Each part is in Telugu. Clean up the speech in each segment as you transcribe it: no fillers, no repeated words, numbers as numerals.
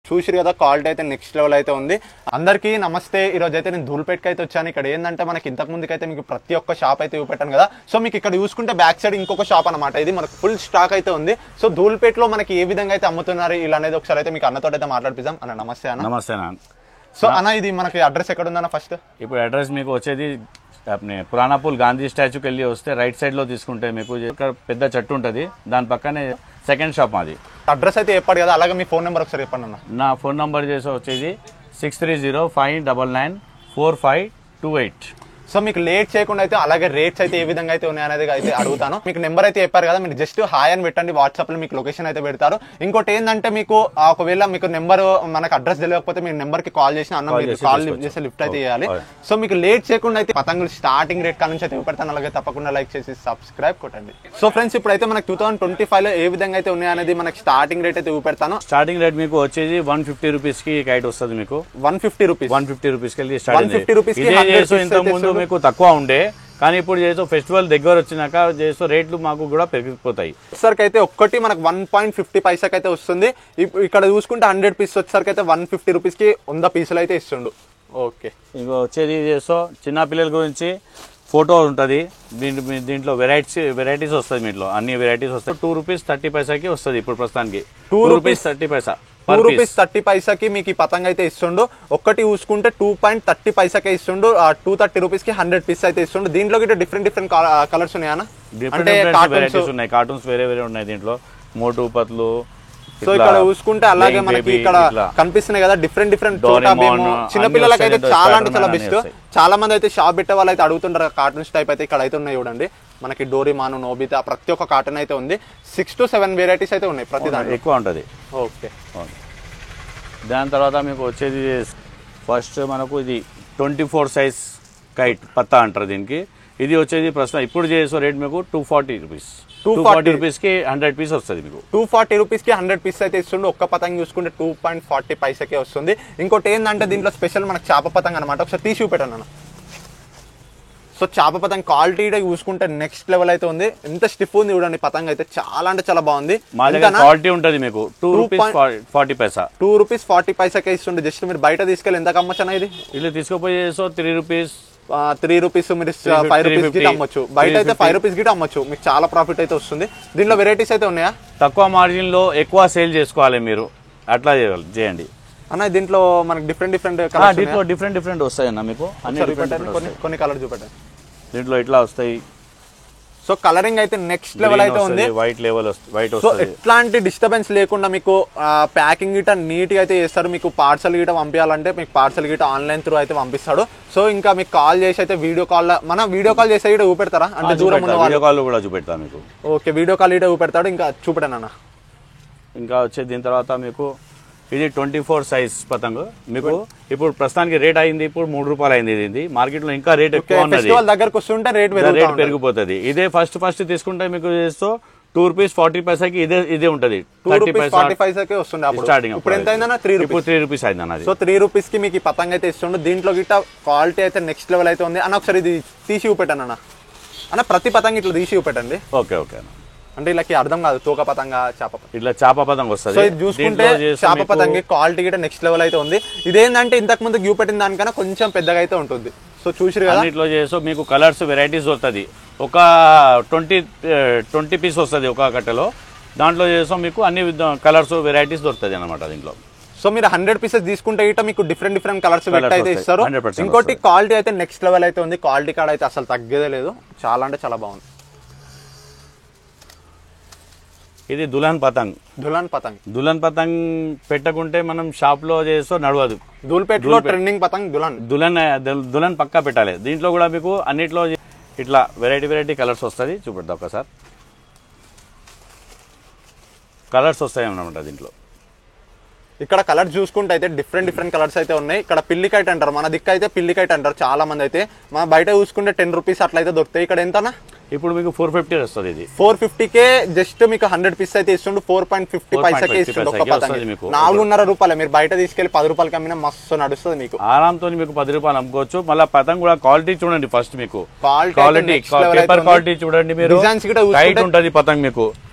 చూసిరు కదా క్వాలిటీ అయితే నెక్స్ట్ లెవెల్ అయితే ఉంది. అందరికీ నమస్తే. ఈ రోజు అయితే నేను ధూల్పేట్కి అయితే వచ్చాను. ఇక్కడ ఏంటంటే మనకి ఇంతకు ముందుకైతే మీకు ప్రతి ఒక్క షాప్ అయితే చూపెట్టాను కదా. సో మీకు ఇక్కడ చూసుకుంటే బ్యాక్ సైడ్ ఇంకొక షాప్ అనమాట. ఇది మనకు ఫుల్ స్టాక్ అయితే ఉంది. సో ధూల్పేట్లో మనకి ఏ విధంగా అయితే అమ్ముతున్నారు ఇలా అనేది ఒకసారి అయితే మీకు అన్నతో అయితే మాట్లాడిపిద్దాం. అన్న నమస్తే అన్న. నమస్తే అన్న. సో అన్న ఇది మనకి అడ్రస్ ఎక్కడ ఉందన్న? ఫస్ట్ ఇప్పుడు అడ్రస్ మీకు వచ్చేది పురాణాపూల్ గాంధీ స్టాచ్యూకి వెళ్ళి వస్తే రైట్ సైడ్ లో తీసుకుంటే మీకు ఇక్కడ పెద్ద చెట్టు ఉంటుంది, దాని పక్కనే సెకండ్ షాప్ మాది. అడ్రస్ అయితే చెప్పాడు కదా, అలాగే మీ ఫోన్ నెంబర్ ఒకసారి చెప్పండి అన్న. నా ఫోన్ నెంబర్ చేసి వచ్చేది 6305994528. సో మీకు లేట్ చేయకుండా అయితే అలాగే రేట్స్ అయితే ఏ విధంగా అయితే ఉన్నాయనేది అయితే అడుగుతాను. మీకు నెంబర్ అయితే చెప్పారు కదా, మీరు జస్ట్ హాయ్ అని పెట్టండి, వాట్సాప్ లో మీకు లొకేషన్ అయితే పెడతారు. ఇంకోటి ఏంటంటే మీకు ఒకవేళ మీకు నెంబర్ మనకు అడ్రస్ తెలియకపోతే మీరు నెంబర్ కి కాల్ చేసిన అన్న మీరు కాల్ చేసి లిఫ్ట్ అయితే చేయాలి. సో మీకు లేట్ చేయకుండా అయితే పతంగులు స్టార్టింగ్ రేట్ కాడ నుంచి అయితే పెడతాను. అలాగే తప్పకుండా లైక్ చేసి సబ్స్క్రైబ్ కొట్టండి. సో ఫ్రెండ్స్ ఇప్పుడైతే మనకి 2025 లో ఏ విధంగా అయితే ఉన్నాయనేది మనకి స్టార్టింగ్ రేట్ అయితే చూపెడతాను. స్టార్టింగ్ రేట్ మీకు వచ్చేది 150 రూపీస్ కి కైట్ వస్తుంది. మీకు 150 రూపీస్ 150 రూపీస్ కి ఇంత ముందు మీకు తక్కువ ఉండే, కానీ ఇప్పుడు చేసో ఫెస్టివల్ దగ్గర వచ్చినాక చేసో రేట్లు మాకు కూడా పెరిగిపోతాయి. వచ్చేసరికి అయితే ఒక్కటి మనకు 1.50 పైసాకి అయితే వస్తుంది. ఇక్కడ చూసుకుంటే 100 పీస్ వచ్చేసరికి అయితే 150 రూపీస్ కి 100 పీసులు అయితే ఇస్తుండు. ఓకే, ఇంకా వచ్చేది చేసో చిన్న పిల్లల గురించి ఫోటో ఉంటుంది. దీంట్లో వెరైటీస్ వస్తుంది. మీట్లో అన్ని వెరైటీస్ వస్తాయి. 2 రూపీస్ 30 పైసాకి వస్తుంది ఇప్పుడు ప్రస్తుతానికి. 2 రూపీస్ 30 పైసా 2 రూపీస్ 30 పైసాకి మీకు ఈ పతంగ అయితే ఇస్తుండు. ఒక్కటి చూసుకుంటే 2.30 పైసాకే ఇస్తుండు. 230 రూపీస్ కి 100 పీస్ అయితే ఇస్తుండు. దీంట్లో గిట్ట డిఫరెంట్ కలర్స్ ఉన్నాయా? అంటే వెరైటీస్ ఉన్నాయి, కార్టూన్స్ వేరే ఉన్నాయి దీంట్లో, మోటు పత్లు. సో ఇక్కడ చూసుకుంటే అలాగే మనకి ఇక్కడ కనిపిస్తున్నాయి కదా డిఫరెంట్ చిన్నపిల్లలకి అయితే చాలా అంటే చాలా బెస్ట్. చాలా మంది అయితే షాప్ పెట్టే వాళ్ళు అయితే అడుగుతుంటారు కార్టూన్స్ టైప్ అయితే ఇక్కడ అయితే ఉన్నాయి చూడండి. మనకి డోరేమాన్, నోబితా ప్రతి ఒక్క కార్టూన్ అయితే ఉంది. 6 to 7 వెరైటీస్ అయితే ఉన్నాయి ప్రతి దాంట్లో. ఎక్కువ ఉంటుంది. ఓకే, దాని తర్వాత మీకు వచ్చేది ఫస్ట్ మనకు ఇది 24 సైజ్ కైట్ పత్తా అంటారు దీనికి. ఇది వచ్చేది ప్రస్తుతం ఇప్పుడు చేసే రేట్ మీకు 240 రూపీస్. 240 రూపీస్ కి 100 పీస్ వస్తుంది. మీకు 240 రూపీస్ కి 100 పీస్ అయితే ఇస్తుండే. ఒక్క పతంగ చూసుకుంటే 2.40 పైసకే వస్తుంది. ఇంకోటి ఏంటంటే దీంట్లో స్పెషల్ మనకు చేప పతంగ అనమాట. ఒకసారి తీసి చూపెట్టాను అన్న. సో చేప పతంగ క్వాలిటీ చూసుకుంటే నెక్స్ట్ లెవెల్ అయితే ఉంది. ఎంత స్టిఫ్ ఉంది చూడండి పతంగ అయితే, చాలా అంటే చాలా బాగుంది. క్వాలిటీ ఉంటుంది మీకు 2 రూపీస్ 40 పైసా. 2 రూపీస్ 40 పైసాకే ఇస్తుండే. జస్ట్ మీరు బయట తీసుకెళ్ళి ఎంత అమ్మచ్చా ఇది? ఇలా తీసుకుపోయి 3 రూపీస్ 3 రూపీస్ మీరు 5 రూపీస్ గిట్ అమ్మచ్చు. బయట అయితే 5 రూపీస్ గిట్ అమ్మచ్చు. మీకు చాలా ప్రాఫిట్ అయితే వస్తుంది. దీంట్లో వెరైటీస్ అయితే ఉన్నాయా? తక్కువ మార్జిన్ లో ఎక్కువ సేల్ చేసుకోవాలి మీరు, అట్లా చేయండి అన్న. దీంట్లో మనకి డిఫరెంట్ డిఫరెంట్ వస్తాయి అన్న. మీకు కొన్ని కలర్ చూపెట్టండి. దీంట్లో ఇట్లా వస్తాయి. సో కలరింగ్ అయితే నెక్స్ట్ లెవెల్ అయితే ఉంది. వైట్ సో ఎట్లాంటి డిస్టర్బెన్స్ లేకుండా మీకు ప్యాకింగ్ గిట నీట్ గా అయితే చేస్తారు. మీకు పార్సల్ గిట పంపించాలంటే మీకు పార్సల్ గిట ఆన్లైన్ త్రూ అయితే పంపిస్తాడు. సో ఇంకా మీకు కాల్ చేసి అయితే వీడియో కాల్ చేసి గిట చూపెడతారా? అంటే దూరం ఉన్న వీడియో కాల్ కూడా చూపెడతా మీకు. ఓకే, వీడియో కాల్ గిట చూపెడతాడు. ఇంకా చూపెట్టాను అన్న. ఇంకా వచ్చేది దీని తర్వాత మీకు ఇది 24 సైజ్ పతంగు. మీకు ఇప్పుడు ప్రస్తుతానికి రేట్ అయింది, ఇప్పుడు 3 రూపాయలు అయింది. ఇది మార్కెట్ లో ఇంకా రేట్ ఎక్కువ ఉన్నది. దగ్గరకు వస్తుంటే రేట్ పెరిగిపోతుంది. ఇదే ఫస్ట్ తీసుకుంటే మీకు 2 రూపీస్ 40 పైసాకి ఇదే ఉంటది. 30 పైసాకే వస్తుంది స్టార్టింగ్. ఇప్పుడు ఎంత అయిందన్న? 3 రూపీస్ అయిందన్న. సో 3 రూపీస్ కి మీకు ఈ పతంగ అయితే ఇస్తుండే. దీంట్లో గిట్ట క్వాలిటీ అయితే నెక్స్ట్ లెవెల్ అయితే ఉంది అన్న. ఒకసారి ఇది తీసి చూపెట్టాను అన్న. ప్రతి పతంగ ఇట్లా తీసి చూపెట్టండి. ఓకే అన్న. అంటే ఇలా అర్థం కాదు, తోక పతంగ చేప ఇట్లా చేప పతంగ వస్తుంది. చూసుకుంటే చేప పతంగి క్వాలిటీ గిట్ట నెక్స్ట్ లెవెల్ అయితే ఉంది. ఇదేంటంటే ఇంతకు ముందు గ్యూ పెట్టిన దానికన్నా కొంచెం పెద్దగా అయితే ఉంటుంది. సో చూసి ఇట్లా చేసో మీకు కలర్స్ వెరైటీస్ వస్తుంది. ఒక 20 పీస్ వస్తుంది ఒక కట్టెలో. దాంట్లో చేసో మీకు అన్ని కలర్స్ వెరైటీస్ దొరుకుతుంది అనమాట దీంట్లో. సో మీరు 100 పీసెస్ తీసుకుంటే ఇట మీకు డిఫరెంట్ కలర్స్ అయితే ఇస్తారు. ఇంకోటి క్వాలిటీ అయితే నెక్స్ట్ లెవెల్ అయితే ఉంది. క్వాలిటీ కార్డ్ అయితే అసలు తగ్గేదే లేదు. చాలా అంటే చాలా బాగుంది. ఇది దుల్హన్ పతంగ్ పెట్టకుంటే మనం షాప్ లో చేసో నడవదు. ధూల్పేట్లో ట్రెండింగ్ పతంగ్ దుల్హన్ పక్కా పెట్టాలి. దీంట్లో కూడా మీకు అన్నిట్లో ఇట్లా వెరైటీ కలర్స్ వస్తుంది. చూపెడతా ఒకసారి. కలర్స్ వస్తాయి అన్నమాట దీంట్లో. ఇక్కడ కలర్స్ చూసుకుంటే అయితే డిఫరెంట్ కలర్స్ అయితే ఉన్నాయి. ఇక్కడ పిల్లికైట్ అంటారు, మన దిక్కు అయితే పిల్లికైట్ అంటారు చాలా మంది అయితే. మన బయట చూసుకుంటే 10 రూపీస్ అట్లా అయితే దొరుకుతాయి. ఇక్కడ ఎంతనా? ఇప్పుడు మీకు 450 వస్తుంది. ఇది 450కే జస్ట్ మీకు 100 పీస్ అయితే ఇస్తుండు. 4.50 పైసాకే ఇస్తుండు ఒక పతంగి. 4.5 రూపాయలు. మీరు బయట తీసుకెళ్లి 10 రూపాయలకి అమ్మినా మస్తు నడుస్తుంది. మీకు ఆరాంతో మీకు 10 రూపాయలు అమ్ముకోవచ్చు. మళ్ళీ పతంగ్ కూడా క్వాలిటీ చూడండి. ఫస్ట్ మీకు క్వాలిటీ పేపర్ క్వాలిటీ చూడండి. మీరు టైట్ ఉంటది పతంగ్. మీకు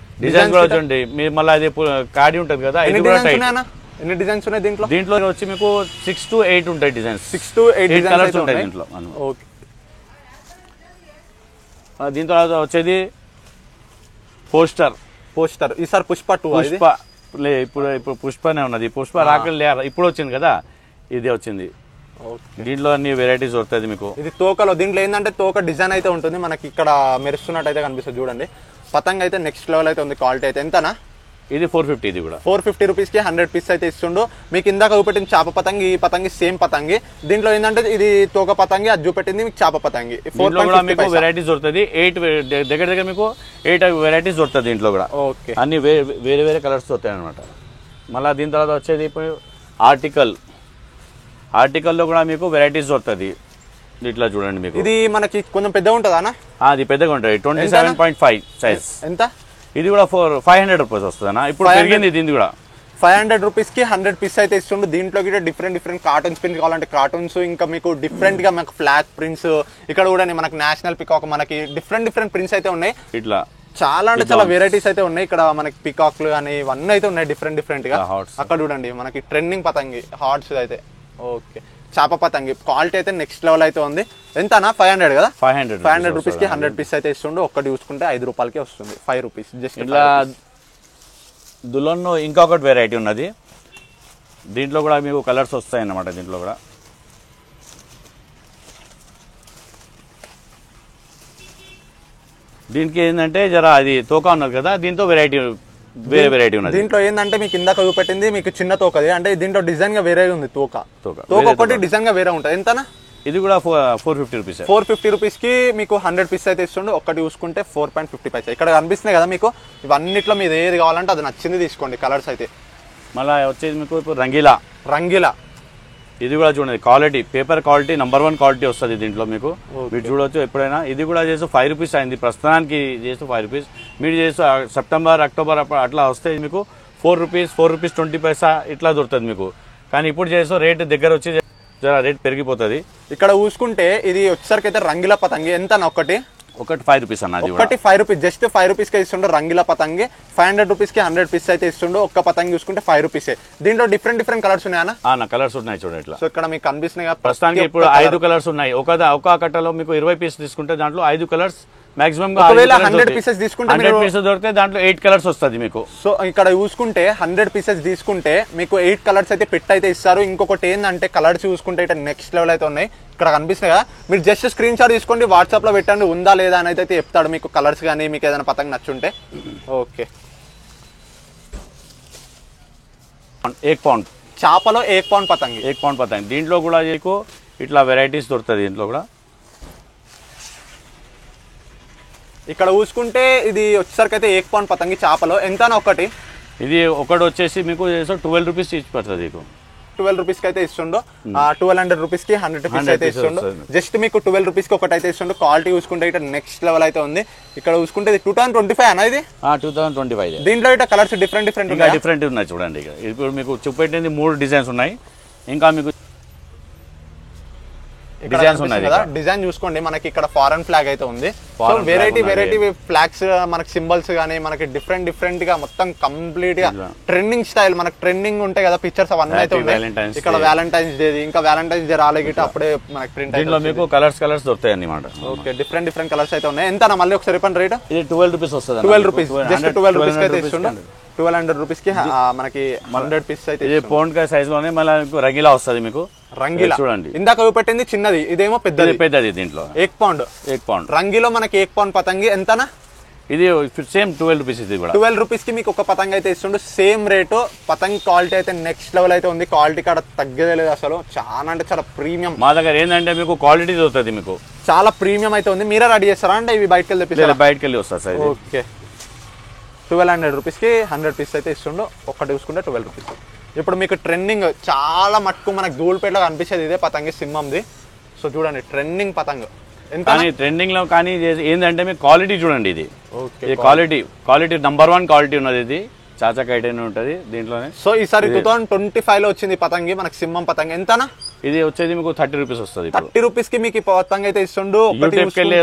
డిజైన్ కూడా చూడండి. మీరు మళ్ళీ అది కాడి ఉంటది కదా, ఇది కూడా టైట్. ఎన్ని డిజైన్స్ ఉన్నాయి దీంట్లో? దీంట్లో వచ్చి మీకు 6 to 8 ఉంటాయి డిజైన్స్. 6 to 8 కలర్స్ ఉంటాయి దీంట్లో. ఓకే. దీని తర్వాత వచ్చేది పోస్టర్. ఈసారి పుష్ప 2 పుష్ప ఇప్పుడు పుష్పనే ఉన్నది. పుష్ప రాకలే ఇప్పుడు వచ్చింది కదా, ఇదే వచ్చింది. దీంట్లో అన్ని వెరైటీస్ వస్తుంది మీకు. ఇది తోకలో. దీంట్లో ఏంటంటే తోక డిజైన్ అయితే ఉంటుంది మనకి, ఇక్కడ మెరుస్తున్నట్టు అయితే కనిపిస్తుంది చూడండి. పతంగ్ అయితే నెక్స్ట్ లెవెల్ అయితే ఉంది. క్వాలిటీ అయితే ఎంతనా? ఇది 450. ఇది కూడా 450 రూపీస్కి 100 పీస్ అయితే ఇస్తుండు. మీకు ఇందాక చూపెట్టింది చేప పతంగి, ఈ పతంగి సేమ్ పతంగి. దీంట్లో ఏంటంటే ఇది తోక పతంగి, అది చూపెట్టింది మీకు చేప పతంగి. 450 వెరైటీస్ దొరుకుతుంది. 8 దగ్గర మీకు 8 వెరైటీస్ దొరుకుతుంది దీంట్లో కూడా. ఓకే. అన్ని వేరే వేరే కలర్స్ దొరుకుతాయి అనమాట. మళ్ళీ దీని తర్వాత వచ్చేది ఇప్పుడు ఆర్టికల్లో కూడా మీకు వెరైటీస్ దొరుకుతుంది. ఇట్లా చూడండి మీకు. ఇది మనకి కొంచెం పెద్దగా ఉంటుందా అన్న? అది పెద్దగా ఉంటుంది. 27.5 సైజ్. ఎంత? ఇది కూడా 500 రూపీస్ వస్తుంది అన్న. ఇప్పుడు పెరిగింది దీన్ని కూడా. 500 రూపీస్కి 100 పీస్ అయితే ఇస్తుండు. దీంట్లో కూడా డిఫరెంట్ కార్టూన్స్ ప్రింట్ కావాలంటే కార్టూన్స్, ఇంకా మీకు డిఫరెంట్ గా మనకు ఫ్లాగ్ ప్రింట్స్, ఇక్కడ కూడా మనకి నేషనల్ పికాక్, మనకి డిఫరెంట్ ప్రింట్స్ అయితే ఉన్నాయి. ఇట్లా చాలా అంటే చాలా వెరైటీస్ అయితే ఉన్నాయి. ఇక్కడ మనకి పికాక్లు కానీ ఇవన్నీ అయితే ఉన్నాయి డిఫరెంట్ గా. అక్కడ చూడండి మనకి ట్రెండింగ్ పతంగి హార్ట్స్ అయితే. ఓకే. చేప పతంగి క్వాలిటీ అయితే నెక్స్ట్ లెవెల్ అయితే ఉంది. ఎంతనా? 500 కదా. 500 రూపీస్కి 100 పీస్ అయితే ఇస్తుండు. ఒక్కటి చూసుకుంటే 5 రూపాయలకి వస్తుంది. 5 రూపీస్ జస్ట్. ఇట్లా దులోన్ ఇంకొకటి వెరైటీ ఉన్నది. దీంట్లో కూడా మీకు కలర్స్ వస్తాయి అన్నమాట. దీంట్లో కూడా దీనికి ఏంటంటే జర అది తోక ఉన్నది కదా, దీంతో వేరే వెరైటీ ఉన్నది. దీంట్లో ఏంటంటే మీకు ఇందాక చూపెట్టింది మీకు చిన్న తోకది, అంటే దీంట్లో డిజైన్ గా వేరే ఉంది. తోక ఒకటి డిజైన్ గా వేరే ఉంటుంది. ఎంతనా? ఇది కూడా 450 రూపీస్. 450 రూపీస్కి మీకు 100 పీస్ అయితే ఇస్తుండే. ఒక్కటి చూసుకుంటే 4.50 పైసా. ఇక్కడ కనిపిస్తున్నాయి కదా మీకు. ఇవన్నిట్లో మీరు ఏది కావాలంటే అది నచ్చింది తీసుకోండి. కలర్స్ అయితే మళ్ళీ వచ్చేది మీకు ఇప్పుడు రంగీలా. ఇది కూడా చూడండి quality, paper quality number 1 quality వస్తుంది దీంట్లో మీకు. మీరు చూడవచ్చు ఎప్పుడైనా. ఇది కూడా చేసి 5 రూపీస్ అయింది ప్రస్తుతానికి. చేసి 5 రూపీస్. మీరు చేసి సెప్టెంబర్ అక్టోబర్ అట్లా వస్తే మీకు 4 రూపీస్ 20 పైసా ఇట్లా దొరుకుతుంది మీకు. కానీ ఇప్పుడు చేసో రేట్ దగ్గర వచ్చి జర రేట్ పెరిగిపోతుంది. ఇక్కడ చూసుకుంటే ఇది వచ్చేసరికి అయితే రంగిల పతంగి. ఎంత? ఒకటి 5 రూపీస్ అన్నది. ఒకటి 5 రూపీస్. జస్ట్ 5 రూపీస్కి ఇస్తుండ్రు రంగిల పతంగి. 500 రూపీస్కి 100 పీస్ అయితే ఇస్తుండ్రు. ఒక్క పతంగి చూసుకుంటే 5 రూపీసే. దీంట్లో డిఫరెంట్ కలర్స్ ఉన్నాయా? కలర్స్ ఉన్నాయి చూడండి ఇట్లా. సో ఇక్కడ మీకు కనిపిస్తున్నాయి ప్రస్తుతానికి ఇప్పుడు 5 కలర్స్ ఉన్నాయి. ఒక కట్టలో మీకు 20 పీస్ తీసుకుంటే దాంట్లో 5 కలర్స్ మాక్సిమం. 100 పీసెస్ తీసుకుంటే 100 పీసెస్ దొరికితే దాంట్లో 8 కలర్స్ వస్తుంది మీకు. సో ఇక్కడ చూసుకుంటే 100 పీసెస్ తీసుకుంటే మీకు 8 కలర్స్ అయితే పెట్టి అయితే ఇస్తారు. ఇంకొకటి ఏంటంటే కలర్స్ చూసుకుంటే ఇట్లా నెక్స్ట్ లెవెల్ అయితే ఉన్నాయి. ఇక్కడ కనిపిస్తున్నాయి కదా, మీరు జస్ట్ స్క్రీన్ షాట్ తీసుకోండి, వాట్సాప్ లో పెట్టండి ఉందా లేదా అని అయితే చెప్తాడు మీకు. కలర్స్ కానీ మీకు ఏదైనా పతంగి నచ్చుంటే. ఓకే. 1 పౌండ్ చేపలో 1 పౌండ్ పతంగి. 1 పౌండ్ పతంగి. దీంట్లో కూడా మీకు ఇట్లా వెరైటీస్ దొరుకుతుంది. దీంట్లో కూడా ఇక్కడ చూసుకుంటే ఇది వచ్చేసరికి అయితే 1 పౌండ్ పతంగి చేపలో. ఎంతనా ఒకటి? ఇది ఒకటి వచ్చేసి మీకు 12 రూపీస్ ఇచ్చి పడుతుంది మీకు. 12 రూపీస్కి అయితే ఇస్తుండో. 1200 రూపీస్కి 100 పీస్ అయితే ఇస్తుండో. జస్ట్ మీకు 12 రూపీస్కి ఒకటి అయితే ఇస్తుండో. క్వాలిటీ చూసుకుంటే ఇట్లా నెక్స్ట్ లెవెల్ అయితే ఉంది. ఇక్కడ చూసుకుంటే 2025 అన్న ఇది. 2025. దీంట్లో ఇట్లా కలర్స్ డిఫరెంట్ ఉన్నాయి చూడండి. ఇప్పుడు మీకు చూపెట్టింది 3 డిజైన్స్ ఉన్నాయి. ఇంకా మీకు డిజైన్స్ ఉన్నాయి కదా. డిజైన్ చూసుకోండి మనకి ఇక్కడ ఫారెన్ ఫ్లాగ్ అయితే ఉంది. వెరైటీ ఫ్లాగ్స్ మనకి సింబల్స్ గానీ మనకి డిఫరెంట్ గా మొత్తం కంప్లీట్ గా ట్రెండింగ్ స్టైల్. మనకి ట్రెండింగ్ ఉంటాయి కదా పిక్చర్స్, అవన్నీ అయితే ఉన్నాయి. ఇక్కడ వ్యాలంటైన్స్ డే, ఇంకా వ్యాలంటైన్స్ డే రాలేగిట అప్పుడే మనకి ప్రింట్ దీంట్లో మీకు కలర్స్ దొరుకుతాయి అన్నమాట. ఓకే. డిఫరెంట్ కలర్స్ అయితే ఉన్నాయి. ఎంత మళ్ళీ ఒకసారి చెప్పండి రేట్? ఇది 12 రూపీస్ వస్తుంది. 12 రూపీస్. జస్ట్ 12 రూపీస్ అయితే ఇస్తుండే. 1200 రూపీస్ కి మనకి 100 పీస్ అయితే. ఇది పౌండ్ సైజ్ లోనే మళ్ళీ రంగిలా వస్తుంది మీకు. రంగిలా చూడండి. ఇందాక చూపెట్టింది చిన్నది, ఇదేమో పెద్దది. దీంట్లో 1 పౌండ్ రంగిలో మనకి 1 పౌండ్ పతంగి. ఎంతనా? ఇది సేమ్ 12 రూపీస్. ఇది కూడా 12 రూపీస్ కి మీకు ఒక పతంగి అయితే ఇస్తుండే. Same rate. పతంగి క్వాలిటీ అయితే నెక్స్ట్ లెవెల్ అయితే ఉంది. క్వాలిటీ కాడ తగ్గదే లేదు అసలు. చాలా అంటే చాలా ప్రీమియం. మా దగ్గర ఏంటంటే మీకు క్వాలిటీ దొరుకుతుంది మీకు. చాలా ప్రీమియం అయితే ఉంది. మీరే రెడీ చేస్తారా అంటే ఇవి బయటకు వెళ్ళి తెప్పిస్తారా? బయటకు వెళ్ళి వస్తారు సార్. ఓకే. 1200 రూపీస్కి 100 పీస్ అయితే ఇస్తుండో. ఒక్కటి చూసుకుంటే 12 రూపీస్. ఇప్పుడు మీకు ట్రెండింగ్ చాలా మటుకు మనకు ధూళిపేటలో కనిపించేది ఇదే పతంగి, సింహంది. సో చూడండి ట్రెండింగ్ పతంగ్. కానీ ట్రెండింగ్ లో కానీ ఏంటంటే మీకు క్వాలిటీ చూడండి. ఇది క్వాలిటీ నంబర్ 1 క్వాలిటీ ఉన్నది. ఇది చాచా కైట్ అని ఉంటుంది దీంట్లోనే. సో ఈసారి 2025 లో వచ్చింది పతంగి మనకి సింహం పతంగి. ఎంతనా? ఇది వచ్చేది మీకు 30 రూపీస్ వస్తుంది. 30 రూపీస్ కి మీకు పతంగి అయితే ఇస్తుండు.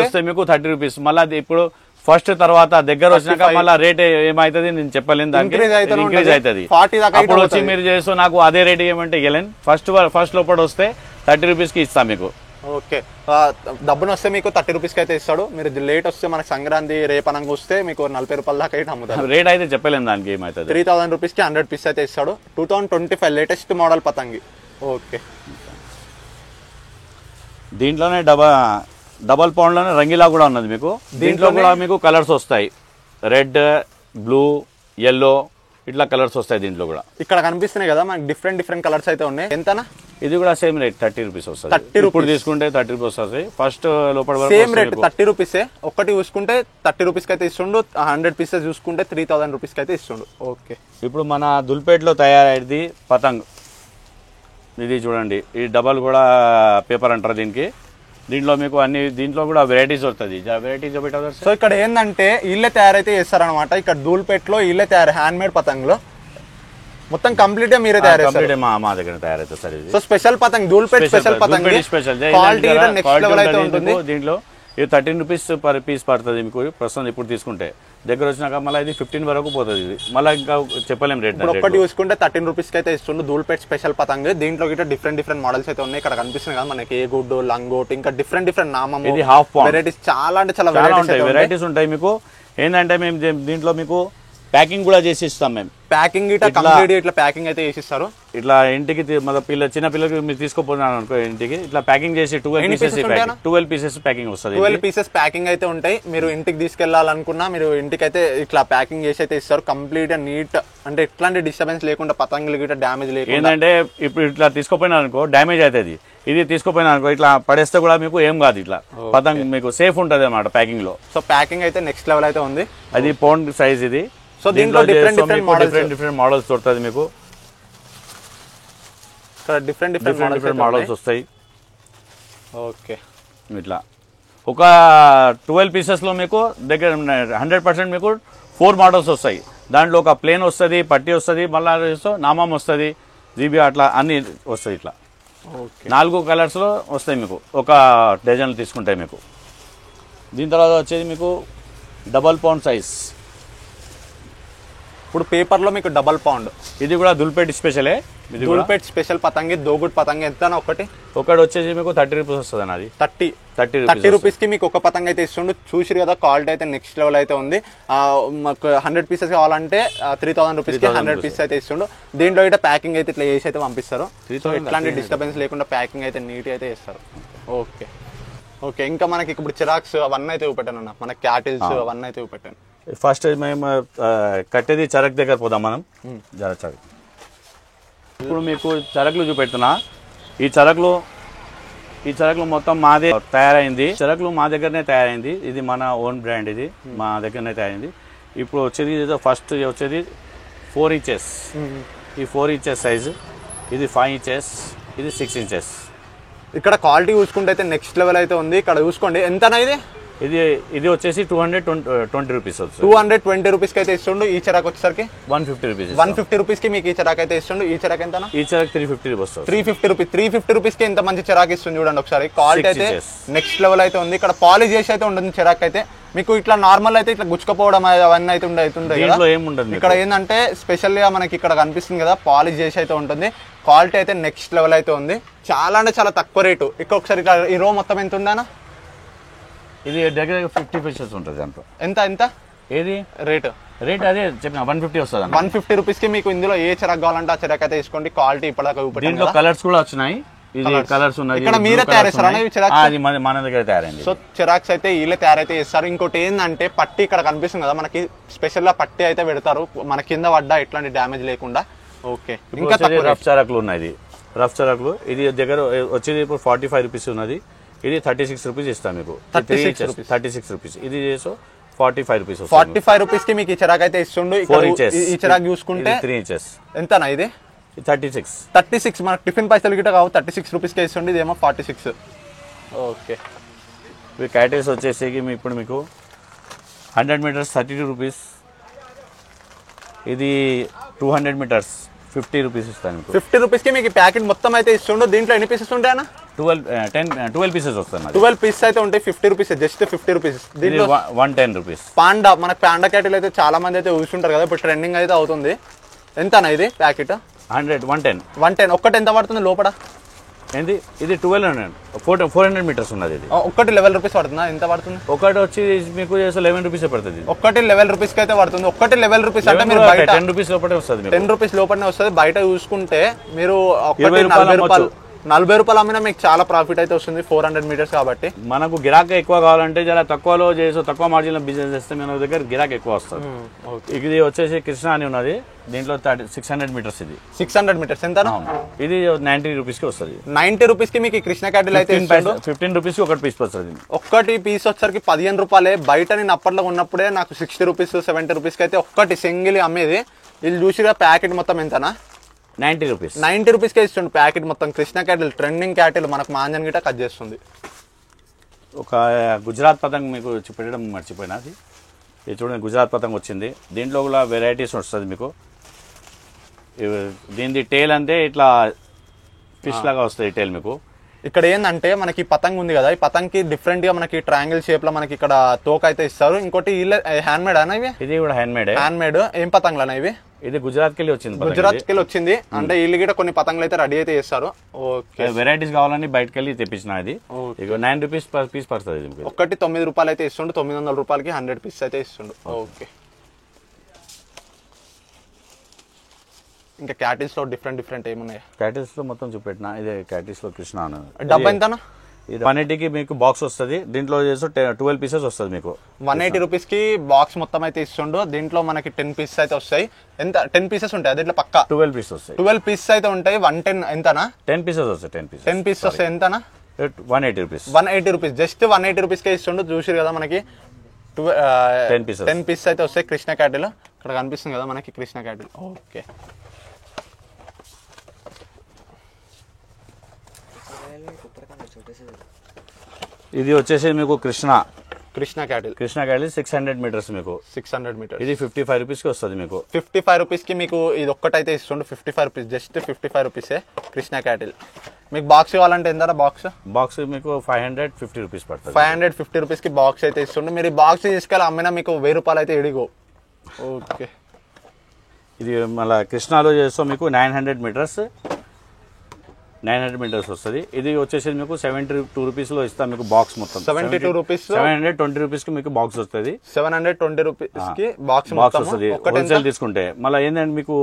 వస్తే మీకు 30 రూపీస్. మళ్ళీ ఇప్పుడు ఫస్ట్ తర్వాత దగ్గర వచ్చినాక మళ్ళీ రేట్ ఏమైతుంది నేను చెప్పలేను, దానికి ఇంక్రీజ్ అవుతుంది. అప్పుడు వచ్చి మీరు చేస్తూ నాకు అదే రేట్ ఏమంటే ఇవ్వలేను. ఫస్ట్ లోపల వస్తే 30 రూపీస్కి ఇస్తాం మీకు. ఓకే, డబ్బును వస్తే మీకు 30 రూపీస్కి అయితే ఇస్తాడు. మీరు లేట్ వస్తే మనకు సంక్రాంతి రేపనంగా వస్తే మీకు 40 రూపాయల దాకా అయితే అమ్ముతారు. రేట్ అయితే చెప్పలేము దానికి ఏమవుతుంది. 3000 రూపీస్కి 100 పీస్ అయితే ఇస్తాడు. 2025 లేటెస్ట్ మోడల్ పతంగి. ఓకే, దీంట్లోనే డబల్ పౌండ్లోనే రంగీలా కూడా ఉన్నది మీకు. దీంట్లో కూడా మీకు కలర్స్ వస్తాయి, రెడ్, బ్లూ, ఎల్లో ఇట్లా కలర్స్ వస్తాయి దీంట్లో కూడా. ఇక్కడ కనిపిస్తున్నాయి కదా మనకి డిఫరెంట్ కలర్స్ అయితే ఉన్నాయి. ఎంతనా? ఇది కూడా సేమ్ రేట్ 30 రూపీస్ వస్తుంది. 30 ఇప్పుడు తీసుకుంటే 30 రూపీస్ వస్తుంది. ఫస్ట్ లోపల సేమ్ రేట్ 30 రూపీసే. ఒకటి చూసుకుంటే 30 రూపీస్కి అయితే ఇస్తుండు. 100 పీసెస్ చూసుకుంటే 3000 రూపీస్కి అయితే ఇస్తుండు. ఓకే, ఇప్పుడు మన దుల్పేట్లో తయారైంది పతంగ్. ఇది చూడండి, ఈ డబల్ కూడా పేపర్ అంటారు దీనికి. దీంట్లో మీకు దీంట్లో కూడా వెరైటీస్ వస్తుంది. వెరైటీస్ పెట్టారు. సో ఇక్కడ ఏంటంటే వీళ్ళే తయారైతే చేస్తారనమాట. ఇక్కడ ధూల్పేట్లో వీళ్ళే తయారు, హ్యాండ్ మేడ్ పతంగ్లో మొత్తం కంప్లీట్ మీరే తయారు చేస్తారు. మా దగ్గర తయారైతుంది సార్ ఇది. సో స్పెషల్ పతంగ్, ధూల్పేట్ స్పెషల్ పతంగ్, క్వాలిటీ నెక్స్ట్ లెవెల్ అయితే ఉంటుంది. దీంట్లో ఇది 13 రూపీస్ పర్ పీస్ పడుతుంది మీకు ప్రస్తుతం. ఇప్పుడు తీసుకుంటే దగ్గర వచ్చినాక మళ్ళీ ఇది 15 వరకు పోతుంది. ఇది మళ్ళీ ఇంకా చెప్పలేము రేట్. ఇప్పుడు ఒక్కటి చూసుకుంటే 13 రూపీస్కి అయితే ఇస్తుండు ధూల్పేట్ స్పెషల్ పతంగ్. దీంట్లో గిట్ట డిఫరెంట్ మోడల్స్ అయితే ఉన్నాయి. ఇక్కడ కనిపిస్తుంది కదా మనకి ఏ గుడ్డు, లంగోట్, ఇంకా డిఫరెంట్ నామం, ఇది హాఫ్ పౌండ్ వెరైటీస్ చాలా అంటే చాలా వెరైటీస్ ఉంటాయి మీకు. ఏంటంటే మేము దీంట్లో మీకు ప్యాకింగ్ కూడా చేసి ఇస్తాం. మేము ప్యాకింగ్ ఇట్లా ప్యాకింగ్ అయితే చేసిస్తారు. ఇట్లా ఇంటికి చిన్న పిల్లలకి మీరు తీసుకుపోతున్నాను అనుకో ఇంటికి, ఇట్లా ప్యాకింగ్ చేసి 12 పీసెస్ ప్యాకింగ్ వస్తుంది. 12 పీసెస్ ప్యాకింగ్ అయితే ఉంటాయి. మీరు ఇంటికి తీసుకెళ్లాలనుకున్నా మీరు ఇంటికి అయితే ఇట్లా ప్యాకింగ్ చేసి అయితే ఇస్తారు. కంప్లీట్ గా నీట్, అంటే ఎట్లాంటి డిస్టర్బెన్స్ లేకుండా, పతంగులు గిట్ట డ్యామేజ్ లేకుండా. ఏంటంటే ఇప్పుడు ఇట్లా తీసుకుపోయినా అనుకో డ్యామేజ్ అవుతుంది. ఇది తీసుకుపోయినా అనుకో ఇట్లా పడేస్తే కూడా మీకు ఏం కాదు. ఇట్లా పతంగ్ మీకు సేఫ్ ఉంటుంది అన్నమాట ప్యాకింగ్ లో. సో ప్యాకింగ్ అయితే నెక్స్ట్ లెవెల్ అయితే ఉంది. అది పౌండ్ సైజ్ ఇది. సో దీంట్లో డిఫరెంట్ మోడల్స్ దొరుకుతుంది మీకు. డిఫరెంట్ మోడల్స్ వస్తాయి. ఓకే, ఇట్లా ఒక 12 పీసెస్లో మీకు దగ్గర 100% మీకు 4 మోడల్స్ వస్తాయి. దాంట్లో ఒక ప్లేన్ వస్తుంది, పట్టి వస్తుంది, మళ్ళీ నామం వస్తుంది, జీబీ అట్లా అన్ని వస్తాయి. ఇట్లా 4 కలర్స్లో వస్తాయి మీకు ఒక డజన్లు తీసుకుంటాయి మీకు. దీని తర్వాత వచ్చేది మీకు డబల్ పౌండ్ సైజ్. ఇప్పుడు పేపర్ లో మీకు డబల్ పౌండ్. ఇది కూడా దుల్పేట్ స్పెషలే. దుల్పేట్ స్పెషల్ పతంగి, దోగుడ్ పతంగి. ఎంత ఒకటి వచ్చేసి మీకు 30 రూపీస్ వస్తుంది అన్నది. 30 రూపీస్ కి మీకు ఒక పతంగ అయితే ఇస్తుండు. చూసిరు కదా, క్వాలిటీ అయితే నెక్స్ట్ లెవెల్ అయితే ఉంది. మాకు 100 పీసెస్ కావాలంటే 3000 రూపీస్ కి 100 పీసెస్ అయితే ఇస్తుండు. దీంట్లో అయితే ప్యాకింగ్ అయితే ఇట్లా చేసి అయితే పంపిస్తారు. ఎట్లాంటి డిస్టర్బెన్స్ లేకుండా ప్యాకింగ్ అయితే నీట్ అయితే చేస్తారు. ఓకే ఓకే, ఇంకా మనకి ఇప్పుడు చిరాక్స్ అవన్నీ అయితే చూపెట్టాను అన్న. మన క్యాటిల్స్ అవన్నీ అయితే చూపెట్టాను. ఫస్ట్ మేము కట్టేది చరక్ దగ్గర పోదాం మనం. చరక్ ఇప్పుడు మీకు చరకులు చూపెడుతున్నా. ఈ చరకులు మొత్తం మాదే తయారైంది. చరకులు మా దగ్గరనే తయారైంది. ఇది మన ఓన్ బ్రాండ్, ఇది మా దగ్గరనే తయారైంది. ఇప్పుడు వచ్చేది ఫస్ట్ వచ్చేది 4 ఇంచెస్. ఈ 4 ఇంచెస్ సైజు, ఇది 5 ఇంచెస్, ఇది 6 ఇంచెస్. ఇక్కడ క్వాలిటీ చూసుకుంటే అయితే నెక్స్ట్ లెవెల్ అయితే ఉంది. ఇక్కడ చూసుకోండి ఎంతనా ఇది వచ్చేసి 220 రూపీస్. 220 రూపీస్ కి అయితే ఇస్తుండు. ఈ చరాక్ వచ్చేసరికి 150 రూపీస్. 150 రూపీస్ కి మీకు ఈ చరాక్ అయితే ఇస్తుండు. ఈ చరాక్ ఎంత? ఈ చరాక్ 350 వస్తుంది. 350 రూపీస్ కి ఎంత మంచి చరాక్ ఇస్తుంది చూడండి ఒకసారి. క్వాలిటీ అయితే నెక్స్ట్ లెవెల్ అయితే ఉంది. ఇక్కడ పాలిష్ చేసి అయితే ఉంటుంది చరాక్ అయితే. మీకు ఇట్లా నార్మల్ అయితే ఇట్లా గుచ్చుకపోవడం అవన్నీ అయితే అవుతుంటాయి. ఇక్కడ ఏంటంటే స్పెషల్ గా మనకి ఇక్కడ కనిపిస్తుంది కదా, పాలిష్ చేసి అయితే ఉంటుంది. క్వాలిటీ అయితే నెక్స్ట్ లెవెల్ అయితే ఉంది. చాలా అంటే చాలా తక్కువ రేటు. ఇక్కడ ఒకసారి ఈ రో మొత్తం ఎంత ఉందనా? ఇది దగ్గర 50 పీసెస్ ఉంటుంది. దాంట్లో ఎంత ఏది రేట్ అదే చెప్పిన 150 వస్తుంది. 150 రూపీస్ కి మీకు ఇందులో ఏ చరాక్ కావాలంటే ఆ చరాక్ అయితే తీసుకోండి. క్వాలిటీ ఇప్పటిదాకా దీంట్లో కలర్స్ కూడా వచ్చినాయి. ఇది కలర్స్ ఉన్నాయి. ఇక్కడ మీరే తయారు చేస్తారా? అది మన దగ్గర తయారైంది. సో చిరాక్స్ అయితే వీళ్ళే తయారైతే చేస్తారు. ఇంకోటి ఏంటంటే పట్టి ఇక్కడ కనిపిస్తుంది కదా మనకి, స్పెషల్ గా పట్టి అయితే పెడతారు మన కింద పడ్డా ఎట్లాంటి డ్యామేజ్ లేకుండా. ఓకే, ఇంకా రఫ్ చరాకులు ఉన్నాయి. రఫ్ చరాకులు ఇది దగ్గర వచ్చేది ఇప్పుడు 45 రూపీస్ ఉన్నది. ఇది 36 రూపీస్ ఇస్తాం మీకు. 36 రూపీస్. ఇది 45 రూపీస్. 45 రూపీస్ కి మీకు ఈ చిరాక్ అయితే ఇస్తుండు. ఈ చిరాక్ చూసుకుంటే 3 ఇంచెస్. ఎంతనా ఇది? 36. మనకు టిఫిన్ పైసలు గిట్ట కావు. 36 రూపీస్ కి ఇస్తుండే. ఇదేమో 46. ఓకే, క్యాటరీస్ వచ్చేసి ఇప్పుడు మీకు 100 మీటర్స్ 32 రూపీస్. ఇది 200 మీటర్స్ 50 రూపీస్ ఇస్తాను. 50 రూపీస్ కి మీకు ప్యాకెట్ మొత్తం అయితే ఇస్తుండు. దీంట్లో ఎన్ని పీసెస్ ఉంటాయన్నా? 12 పీసెస్ వస్తుంది 12 పీసెస్ అయితే ఉంటాయి. 50 రూపీస్, జస్ట్ 50 రూపీస్. దీంట్లో 110 రూపీస్. పాండా, మనకు పాండా క్యాటిల్ అయితే చాలా మంది అయితే చూస్తుంటారు కదా, ఇప్పుడు ట్రెండింగ్ అయితే అవుతుంది. ఎంతనా ఇది ప్యాకెట్? 110. ఒక్కటి ఎంత పడుతుంది లోపల? ఏంది ఇది 400 మీటర్స్ ఉన్నది. ఇది ఒక్కటి 11 రూపీస్ పడుతుందా? ఎంత పడుతుంది? ఒకటి వచ్చి మీకు 11 రూపీస్ పడుతుంది. ఒక్కటి 11 రూపీస్ అయితే పడుతుంది. ఒక్కటి 11 రూపీస్ అంటే మీరు బయట 10 రూపీస్ లోపలే వస్తుంది. 10 రూపీస్ లోపలనే వస్తుంది. బయట చూసుకుంటే మీరు 40 రూపాయలు అమ్మినా మీకు చాలా ప్రాఫిట్ అయితే వస్తుంది. 400 మీటర్స్ కాబట్టి. మనకు గిరాకీ ఎక్కువ కావాలంటే చాలా తక్కువలో చేసి తక్కువ మార్జిన్ లో బిజినెస్ చేస్తే మన దగ్గర గిరాకీ ఎక్కువ వస్తుంది. ఇది వచ్చేసి కృష్ణ అని ఉన్నది. దీంట్లో 600 మీటర్స్. ఇది 600 మీటర్స్ ఎంత? ఇది 90 రూపీస్ కి వస్తుంది. 90 రూపీస్ కి మీకు కృష్ణ క్యాటిల్ అయితే 15 రూపీస్ కి ఒకటి పీస్ వస్తుంది. ఒక్కటి పీస్ వచ్చరికి 15 రూపాయలే. బయట నేను అప్పట్లో ఉన్నప్పుడే నాకు 60 రూపీస్ 70 రూపీస్ కి అయితే ఒక్కటి సింగిల్ అమ్మేది. వీళ్ళు చూసిగా ప్యాకెట్ మొత్తం ఎంతనా? 90 రూపీస్. 90 రూపీస్కే ఇస్తుంది ప్యాకెట్ మొత్తం. కృష్ణ క్యాటిల్ ట్రెండింగ్ క్యాటిల్ మనకు మాంజన్ గిట కట్ చేస్తుంది. ఒక గుజరాత్ పతంగ్ మీకు పెట్టడం మర్చిపోయినా. ఇది చూడండి, గుజరాత్ పతంగ్ వచ్చింది. దీంట్లో కూడా వెరైటీస్ వస్తుంది మీకు. దీని టేల్ అంటే ఇట్లా ఫిష్ లాగా వస్తుంది టేల్ మీకు. ఇక్కడ ఏంటంటే మనకి పతంగ్ ఉంది కదా, ఈ పతంగ్ కి డిఫరెంట్ గా మనకి ట్రయాంగిల్ షేప్ లో మనకి ఇక్కడ తోక అయితే ఇస్తారు. ఇంకోటి హ్యాండ్ మేడ్ అన్న ఇవి? ఇది కూడా హ్యాండ్ మేడ్. ఏం పతంగులు ఇవి? ఇది గుజరాత్ కి వచ్చింది. అంటే వీళ్ళు కూడా కొన్ని పతంగులు అయితే రెడీ అయితే చేస్తారు. ఓకే, వెరైటీస్ కావాలని బయటకు వెళ్ళి తెప్పించిన. ఇది 9 రూపీస్ పర్ పీస్ పడుతుంది. ఒక్కటి 9 రూపాయలు అయితే ఇస్తుండు. 900 రూపాయలకి 100 పీస్ అయితే ఇస్తుండు. ఓకే, ఇంకా క్యాటిల్స్ లో డిఫరెంట్ ఏమున్నాయి? క్యాటిల్స్ లో మొత్తం చూపెట్టిన. ఇదే క్యాటిల్స్ లో కృష్ణ. డబ్బా ఎంతనా? ఇది 180కి మీకు బాక్స్ వస్తుంది. దీంట్లో 12 పీసెస్ వస్తుంది మీకు. 180 రూపీస్ కి బాక్స్ మొత్తం అయితే ఇస్తుండు. దీంట్లో మనకి 10 పీసెస్ అయితే వస్తాయి. ఎంత? 10 పీసెస్ ఉంటాయి. దీంట్లో పక్కా 12 పీసెస్ వస్తాయి. 12 పీసెస్ అయితే ఉంటాయి. 110 ఎంతనా? 10 పీసెస్ వస్తాయి. 10 పీసెస్ వస్తాయి. ఎంతనా? 180 రూపీస్. 180 రూపీస్, జస్ట్ 180 రూపీస్ కే ఇస్తుండు. చూసారు కదా మనకి 10 పీసెస్ అయితే వస్తాయి. కృష్ణ క్యాటిల్ ఇక్కడ కనిపిస్తుంది కదా మనకి, కృష్ణ క్యాటిల్. ఓకే, ఇది వచ్చేసి మీకు కృష్ణ క్యాటిల్ 600 మీటర్స్ మీకు. 600 మీటర్స్. ఇది 55 రూపీస్ కి వస్తుంది మీకు. 55 రూపీస్ కి మీకు ఇది ఒక్కటైతే ఇస్తుండు. 55 రూపీస్, జస్ట్ 55 రూపీసే కృష్ణ క్యాటిల్. మీకు బాక్స్ కావాలంటే ఎంత బాక్స్ మీకు 550 రూపీస్ పడుతుంది. 550 రూపీస్ కి బాక్స్ అయితే ఇస్తుండు. మీరు ఈ బాక్స్ తీసుకెళ్ళి అమ్మినా మీకు 1000 రూపాయలు అయితే ఇడిగో. ఓకే, ఇది మళ్ళీ కృష్ణలో చేస్తాం మీకు 900 మీటర్స్ వస్తుంది. ఇది వచ్చేసి మీకు 72 రూపీస్ లో ఇస్తాం మీకు బాక్స్ మొత్తం. 72 రూపీస్, 720 రూపీస్ కి మీకు బాక్స్ వస్తుంది. 720 రూపీస్ కి బాక్స్ వస్తుంది హోల్సేల్ తీసుకుంటే. మళ్ళీ ఏంటంటే మీకు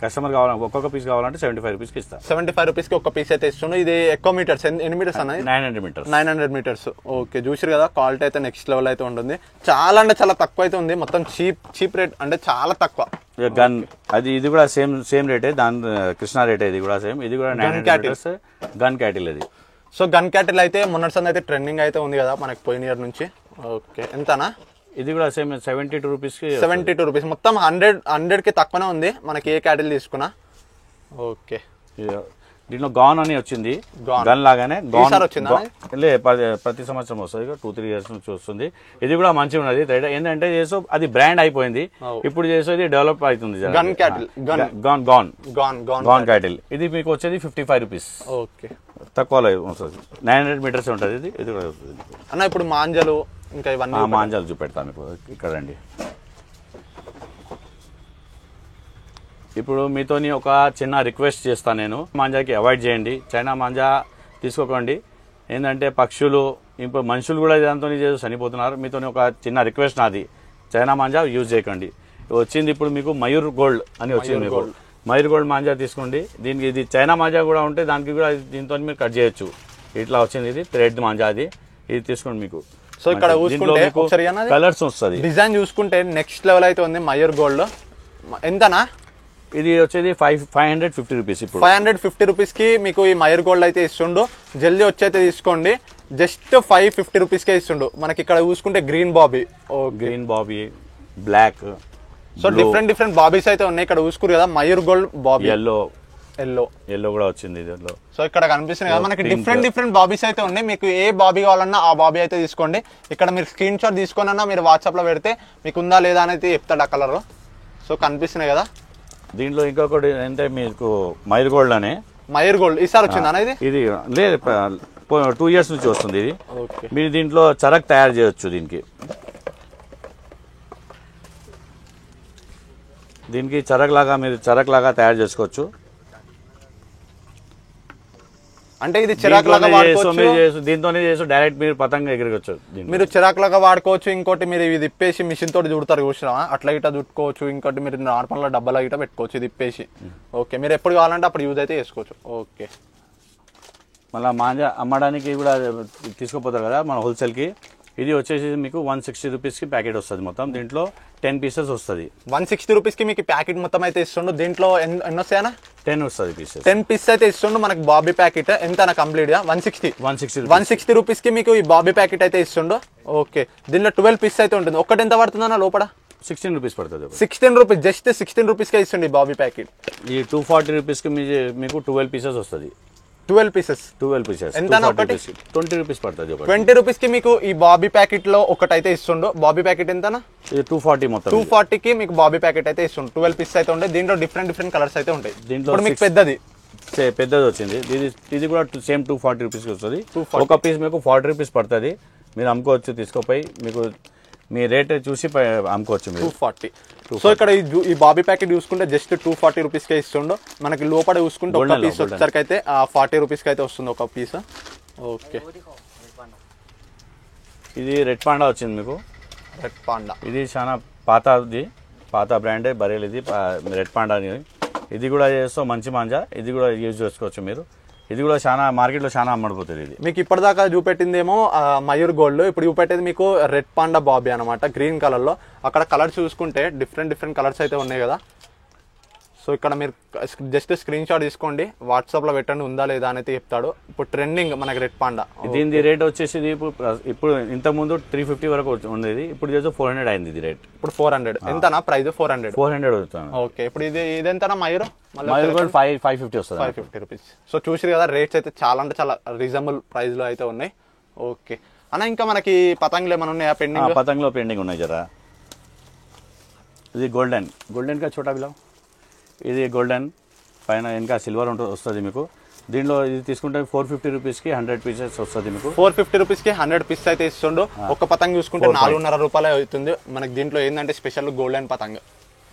కస్టమర్ కావాలంటే ఒక్కొక్క పీస్ కావాలంటే 75 రూపీస్ కి ఇస్తా. 75 రూపీస్ కి ఒక పీస్ అయితే ఇస్తుండు. ఇది ఎక్కువ మీటర్స్. ఎన్ని మీటర్స్ అన్నది? 900 మీటర్స్. ఓకే, చూసారు కదా, క్వాలిటీ అయితే నెక్స్ట్ లెవెల్ అయితే ఉంటుంది. చాలా అంటే చాలా తక్కువ అయితే ఉంది. మొత్తం చీప్ రేట్, అంటే చాలా తక్కువ. గన్ అది ఇది కూడా సేమ్ రేటే. దాని కృష్ణ రేటే. ఇది కూడా సేమ్. ఇది కూడా 900 మీటర్స్ గన్ క్యాటిల్. అది సో గన్ క్యాటిల్ అయితే మొన్నటి అయితే ట్రెండింగ్ అయితే ఉంది కదా మనకి పోయిన ఇయర్ నుంచి. ఓకే, ఎంతనా? ఇది కూడా సేమ్ 72 రూపీస్ కి. 72 రూపీస్, మొత్తం 100 కి తక్కువనే ఉంది మనకి ఏ క్యాటిల్ తీసుకున్నా. ఓకే, దీంట్లో గాన్ అని వచ్చింది. గన్ లాగానే ప్రతి సంవత్సరం వస్తుంది. 2-3 ఇయర్స్ నుంచి వస్తుంది. ఇది కూడా మంచిగా ఉన్నది. ఏంటంటే చేసో అది బ్రాండ్ అయిపోయింది. ఇప్పుడు చేసేది డెవలప్ అవుతుంది. Gun cattle, gone cattle. ఇది మీకు వచ్చేది 55 రూపీస్. ఓకే, తక్కువలో వస్తుంది. 900 మీటర్స్ ఉంటుంది. ఇది కూడా అన్న. ఇప్పుడు మాంజలు ఇంకా ఇవన్నీ మాంజాలు చూపెడతాను మీకు. ఇక్కడ రండి. ఇప్పుడు మీతోని ఒక చిన్న రిక్వెస్ట్ చేస్తాను నేను. మాంజాకి అవాయిడ్ చేయండి. చైనా మాంజా తీసుకోకండి. ఏంటంటే పక్షులు, ఇప్పుడు మనుషులు కూడా దాంతో చనిపోతున్నారు. మీతోని ఒక చిన్న రిక్వెస్ట్ నాది. చైనా మాంజా యూజ్ చేయకండి. వచ్చింది ఇప్పుడు మీకు మయూర్ గోల్డ్ అని వచ్చింది మీకు. మయూర్ గోల్డ్ మాంజా తీసుకోండి. దీనికి ఇది చైనా మాంజా కూడా ఉంటే దానికి కూడా దీంతో మీరు కట్ చేయొచ్చు. ఇట్లా వచ్చింది. ఇది థ్రెడ్ మాంజా. ఇది తీసుకోండి మీకు. సో ఇక్కడ చూసుకుంటే కలర్స్ వస్తుంది. డిజైన్ చూసుకుంటే నెక్స్ట్ లెవెల్ అయితే ఉంది. మయూర్ గోల్డ్ ఎంతనా? ఇది వచ్చేది 550 రూపీస్. ఇప్పుడు 550 రూపీస్ కి మీకు ఈ మయూర్ గోల్డ్ అయితే ఇస్తుండు. జల్దీ వచ్చైతే తీసుకోండి. జస్ట్ 550 రూపీస్ కే ఇస్తుండు. మనకి ఇక్కడ చూసుకుంటే green bobby, black. So different bobbies అయితే ఉన్నాయి. ఇక్కడ చూసుకురు కదా మయూర్ గోల్డ్ బాబీ. ఎల్లో కూడా వచ్చింది దీంట్లో. సో ఇక్కడ కనిపిస్తుంది కదా మనకి డిఫరెంట్ బాబీస్ అయితే ఉన్నాయి. మీకు ఏ బాబీ కావాలన్నా ఆ బాబీ అయితే తీసుకోండి. ఇక్కడ మీరు స్క్రీన్ షాట్ తీసుకున్నా మీరు వాట్సాప్ లో పెడితే మీకు ఉందా లేదా అనేది చెప్తాడు ఆ కలర్. సో కనిపిస్తున్నాయి కదా. దీంట్లో ఇంకొకటి అంటే మీకు మయూర్ గోల్డ్ అనే మయూర్ గోల్డ్ ఈసారి వచ్చిందా ఇది? ఇది లేదు 2 years నుంచి వస్తుంది ఇది. ఓకే, మీరు దీంట్లో చరక్ తయారు చేయొచ్చు. దీనికి చరక్ లాగా తయారు చేసుకోవచ్చు. అంటే ఇది చిరాక్ లాగా వాడుకోవచ్చు, దీంతోనే చేసి డైరెక్ట్ మీరు పతంగా ఎగిరవచ్చు. మీరు చిరాక్ లాగా వాడుకోవచ్చు. ఇంకోటి మీరు ఇది ఇప్పేసి మిషన్ తోటి చుడతారు చూసినా, అట్లా ఇట్లా చుట్టుకోవచ్చు. ఇంకోటి మీరు నార్మల్ గా డబ్బాలో ఇట్లా పెట్టుకోవచ్చు ఇది ఇప్పేసి. ఓకే, మీరు ఎప్పుడు కావాలంటే అప్పుడు యూజ్ అయితే చేసుకోవచ్చు. ఓకే, మళ్ళీ మాంజా అమ్మడానికి కూడా తీసుకుపోతారు కదా మన హోల్సేల్కి. ఇది వచ్చేసి మీకు 160 రూపీస్కి ప్యాకెట్ వస్తుంది. మొత్తం దీంట్లో 10 pieces వస్తుంది. 160 రూపీస్కి మీకు ప్యాకెట్ మొత్తం అయితే ఇస్తుండు. దీంట్లో ఎన్ని వస్తాయన్నా? 10 వస్తుంది పీసెస్. 10 pieces అయితే ఇస్తుండు మనకి. బాబీ ప్యాకెట్ ఎంత కంప్లీట్ గా 160 రూపీస్కి మీకు ఈ బాబీ ప్యాకెట్ అయితే ఇస్తుండు. ఓకే, దీనిలో 12 pieces అయితే ఉంటుంది. ఒక్కటి ఎంత పడుతుందన్న లోపల? 16 రూపీస్ పడుతుంది. 16 రూపీస్, జస్ట్ 16 రూపీస్కే ఇస్తుంది బాబీ ప్యాకెట్. ఈ 240 రూపీస్కి మీకు 12 pieces వస్తుంది. 12 pieces ఎంత? 20 రూపీస్ పడుతుంది. 20 రూపీస్కి మీకు ఈ బాబీ ప్యాకెట్ లో ఒకటైతే ఇస్తుండు. బాబీ ప్యాకెట్ ఎంతనా? 240 మొత్తం. 240కి మీకు బాబీ ప్యాకెట్ అయితే ఇస్తుండు. 12 pieces అయితే ఉంటాయి. దీంట్లో డిఫరెంట్ కలర్స్ అయితే ఉంటాయి. దీంట్లో మీకు పెద్దది వచ్చింది. ఇది కూడా సేమ్ 240 రూపీస్కి వస్తుంది. ఒక పీస్ మీకు 40 రూపీస్ పడుతుంది. మీరు అమ్ముకోవచ్చు, తీసుకోపోయి మీకు మీ రేట్ చూసి అమ్ముకోవచ్చు మీరు. 240. సో ఇక్కడ ఈ బాబీ ప్యాకెట్ చూసుకుంటే జస్ట్ 240 రూపీస్కే ఇస్తుండో. మనకి లోపల చూసుకుంటే ఒక పీస్ వచ్చేసరికి అయితే 40 రూపీస్కి అయితే వస్తుంది ఒక పీస్. ఓకే, ఇది రెడ్ పాండా వచ్చింది మీకు. రెడ్ పాండా ఇది చాలా పాత బ్రాండే బరేల్. ఇది రెడ్ పాండా. ఇది కూడా చేస్తాం మంచి మాంజా. ఇది కూడా యూజ్ చేసుకోవచ్చు మీరు. ఇది కూడా చాలా మార్కెట్లో చాలా అమ్మడిపోతుంది. ఇది మీకు ఇప్పటిదాకా చూపెట్టిందేమో మయూర్ గోల్డ్, ఇప్పుడు చూపెట్టేది మీకు రెడ్ పాండా బాబీ అనమాట, గ్రీన్ కలర్ లో. అక్కడ కలర్స్ చూసుకుంటే డిఫరెంట్ కలర్స్ అయితే ఉన్నాయి కదా. సో ఇక్కడ మీరు జస్ట్ స్క్రీన్ షాట్ తీసుకోండి, వాట్సాప్ లో పెట్టండి ఉందా లేదా అనేది చెప్తాడు. ఇప్పుడు ట్రెండింగ్ మనకి రెడ్ పాండా. దీని రేట్ వచ్చేసి ఇప్పుడు ఇంత ముందు 350 వరకు ఉండేది. ఇప్పుడు చేస్తే 400 అయింది ఇది రేట్. ఇప్పుడు 400 ఎంతనా ప్రైస్? 400 వస్తుంది. ఓకే, ఇప్పుడు ఇది ఎంతనా మయూర్? 550 వస్తుంది. 550 రూపీస్. సో చూసి కదా రేట్స్ అయితే చాలా అంటే చాలా రీజనబుల్ ప్రైస్ లో అయితే ఉన్నాయి. ఓకే అన్న, ఇంకా మనకి పతంగులు ఏమైనా ఉన్నాయా పెండింగ్? పతంగులో పెండింగ్ ఉన్నాయి జరా. ఇది గోల్డెన్ కా చోటా బిలో. ఇది గోల్డెన్ పైన ఇంకా సిల్వర్ వస్తుంది మీకు. దీంట్లో ఇది తీసుకుంటే 450 రూపీస్కి 100 pieces వస్తుంది మీకు. 450 రూపీస్కి 100 pieces అయితే ఇస్తుండు. ఒక్క పతంగ్ చూసుకుంటే 4.5 రూపాయలు అవుతుంది మనకి. దీంట్లో ఏంటంటే స్పెషల్ గోల్డెన్ పతంగ్.